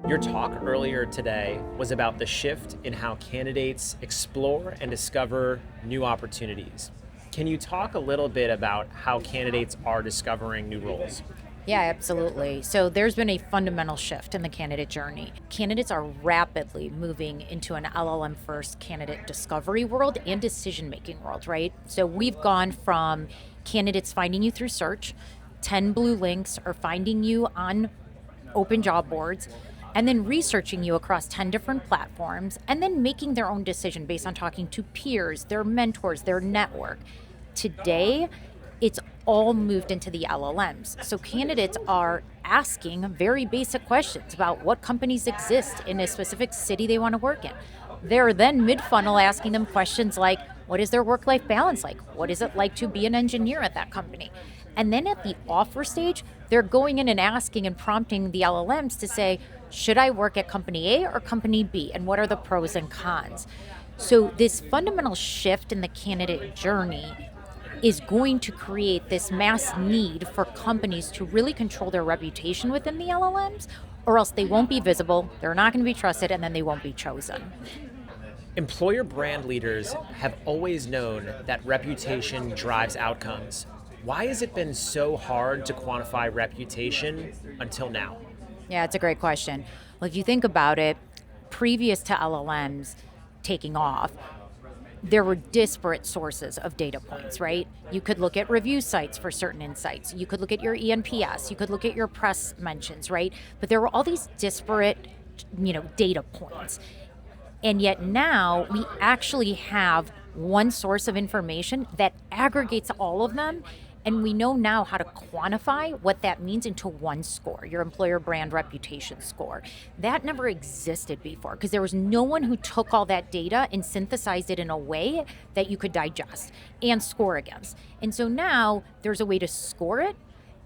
Your talk earlier today was about the shift in how candidates explore and discover new opportunities. Can you talk a little bit about how candidates are discovering new roles? Yeah, absolutely. So there's been a fundamental shift in the candidate journey. Candidates are rapidly moving into an LLM first candidate discovery world and decision making world, right? So we've gone from candidates finding you through search, 10 blue links, or finding you on open job boards, and then researching you across 10 different platforms, and then making their own decision based on talking to peers, their mentors, their network. Today, it's all moved into the LLMs. So candidates are asking very basic questions about what companies exist in a specific city they want to work in. They're then mid-funnel asking them questions like, what is their work-life balance like? What is it like to be an engineer at that company? And then at the offer stage, they're going in and asking and prompting the LLMs to say, should I work at company A or company B? And what are the pros and cons? So this fundamental shift in the candidate journey is going to create this mass need for companies to really control their reputation within the LLMs, or else they won't be visible, they're not going to be trusted, and then they won't be chosen. Employer brand leaders have always known that reputation drives outcomes. Why has it been so hard to quantify reputation until now? Yeah, it's a great question. Well, if you think about it, previous to LLMs taking off, there were disparate sources of data points, right? You could look at review sites for certain insights. You could look at your ENPS. You could look at your press mentions, right? But there were all these disparate, data points. And yet now we actually have one source of information that aggregates all of them. And we know now how to quantify what that means into one score, your employer brand reputation score. That never existed before because there was no one who took all that data and synthesized it in a way that you could digest and score against. And so now there's a way to score it,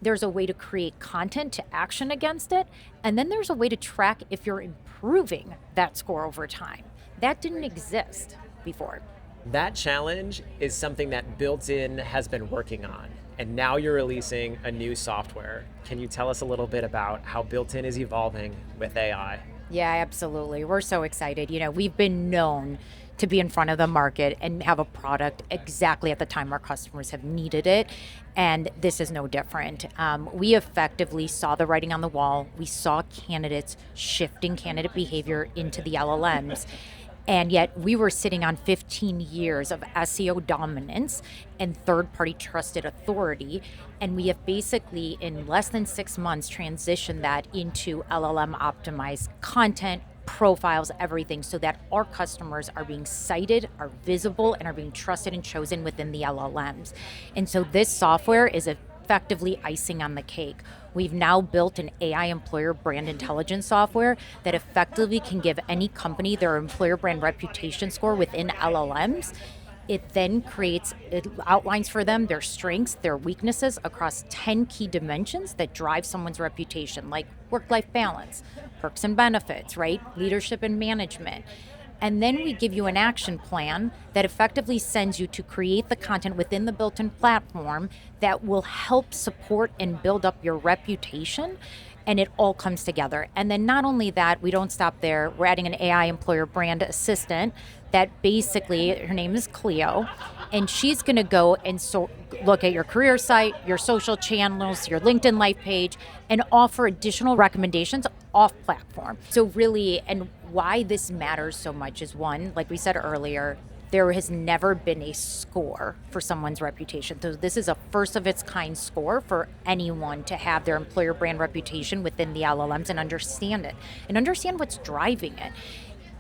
there's a way to create content to action against it, and then there's a way to track if you're improving that score over time. That didn't exist before. That challenge is something that Built-in has been working on, and now you're releasing a new software. Can you tell us a little bit about how Built-In is evolving with AI? Yeah, absolutely. We're so excited. We've been known to be in front of the market and have a product exactly at the time our customers have needed it. And this is no different. We effectively saw the writing on the wall. We saw candidates shifting candidate behavior into the LLMs. And yet we were sitting on 15 years of SEO dominance and third-party trusted authority. And we have basically, in less than 6 months, transitioned that into LLM optimized content, profiles, everything, so that our customers are being cited, are visible, and are being trusted and chosen within the LLMs. And so this software is effectively icing on the cake. We've now built an AI employer brand intelligence software that effectively can give any company their employer brand reputation score within LLMs. It then it outlines for them their strengths, their weaknesses across 10 key dimensions that drive someone's reputation, like work-life balance, perks and benefits, right? Leadership and management. And then we give you an action plan that effectively sends you to create the content within the built-in platform that will help support and build up your reputation. And it all comes together. And then not only that, we don't stop there. We're adding an AI employer brand assistant that basically, her name is Cleo, and she's going to go and look at your career site, your social channels, your LinkedIn Life page, and offer additional recommendations off platform. So really, and why this matters so much is one, like we said earlier, there has never been a score for someone's reputation. So this is a first of its kind score for anyone to have their employer brand reputation within the LLMs and understand it and understand what's driving it.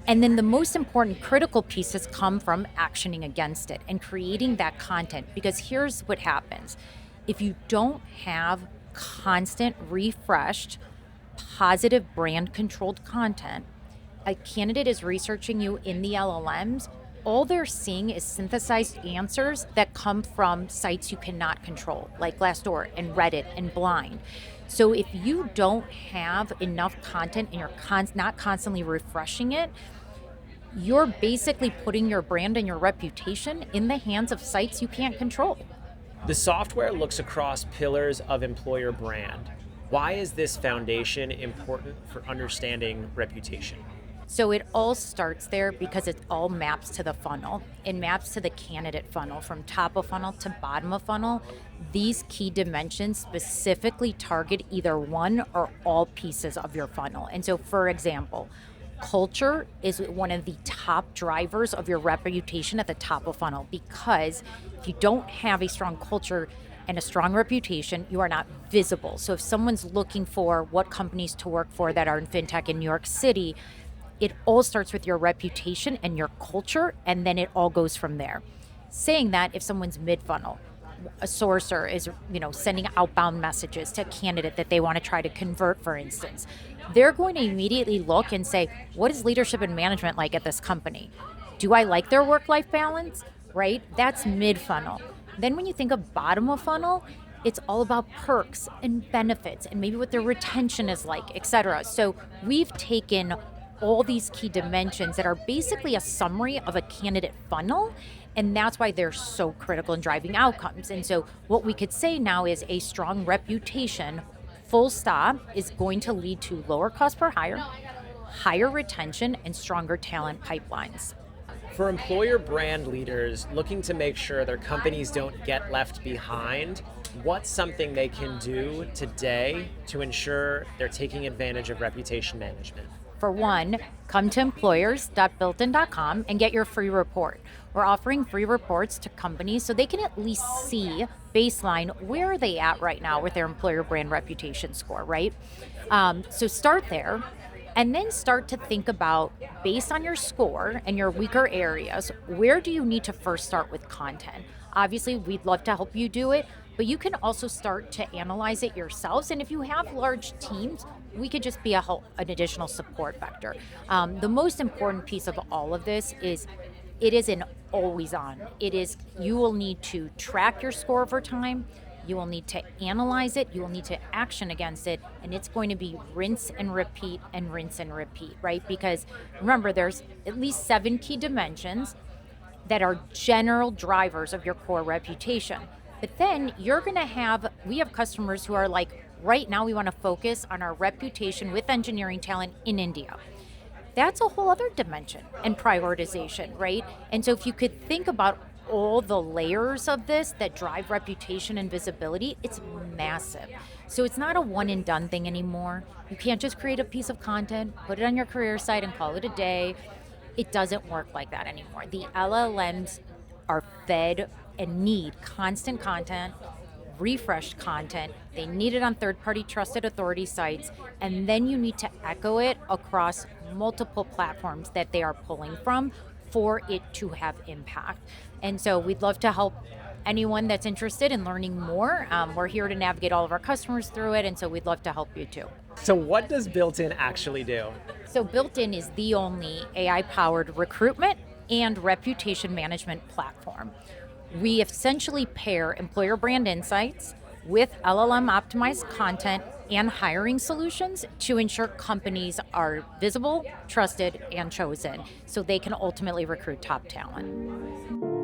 And then the most important critical pieces come from actioning against it and creating that content. Because here's what happens. If you don't have constant, refreshed, positive brand controlled content, a candidate is researching you in the LLMs, all they're seeing is synthesized answers that come from sites you cannot control, like Glassdoor and Reddit and Blind. So if you don't have enough content and you're not constantly refreshing it, you're basically putting your brand and your reputation in the hands of sites you can't control. The software looks across pillars of employer brand. Why is this foundation important for understanding reputation? So it all starts there because it all maps to the funnel. It maps to the candidate funnel from top of funnel to bottom of funnel. These key dimensions specifically target either one or all pieces of your funnel. And so, for example, culture is one of the top drivers of your reputation at the top of funnel, because if you don't have a strong culture and a strong reputation, you are not visible. So if someone's looking for what companies to work for that are in fintech in New York City, it all starts with your reputation and your culture, and then it all goes from there. Saying that, if someone's mid-funnel, a sourcer is, sending outbound messages to a candidate that they want to try to convert, for instance, they're going to immediately look and say, what is leadership and management like at this company? Do I like their work-life balance? Right? That's mid-funnel. Then when you think of bottom of funnel, it's all about perks and benefits and maybe what their retention is like, et cetera. So we've taken all these key dimensions that are basically a summary of a candidate funnel, and that's why they're so critical in driving outcomes. And so what we could say now is a strong reputation, full stop, is going to lead to lower cost per hire, higher retention, and stronger talent pipelines. For employer brand leaders looking to make sure their companies don't get left behind, what's something they can do today to ensure they're taking advantage of reputation management? For one, come to employers.builtin.com and get your free report. We're offering free reports to companies so they can at least see baseline, where are they at right now with their employer brand reputation score, right? So start there, and then start to think about, based on your score and your weaker areas, where do you need to first start with content? Obviously, we'd love to help you do it, but you can also start to analyze it yourselves. And if you have large teams, we could just be an additional support vector. The most important piece of all of this is it is an always on. You will need to track your score over time. You will need to analyze it. You will need to action against it. And it's going to be rinse and repeat and rinse and repeat, right? Because remember, there's at least 7 key dimensions that are general drivers of your core reputation. But then we have customers who are like, right now we want to focus on our reputation with engineering talent in India. That's a whole other dimension and prioritization, right? And so if you could think about all the layers of this that drive reputation and visibility, it's massive. So it's not a one and done thing anymore. You can't just create a piece of content, put it on your career site and call it a day. It doesn't work like that anymore. The LLMs are fed and need constant content, refreshed content. They need it on third-party trusted authority sites, and then you need to echo it across multiple platforms that they are pulling from for it to have impact. And so we'd love to help anyone that's interested in learning more. We're here to navigate all of our customers through it, and so we'd love to help you too. So what does Built-in actually do? So Built-in is the only AI-powered recruitment and reputation management platform. We essentially pair employer brand insights with LLM optimized content and hiring solutions to ensure companies are visible, trusted, and chosen so they can ultimately recruit top talent.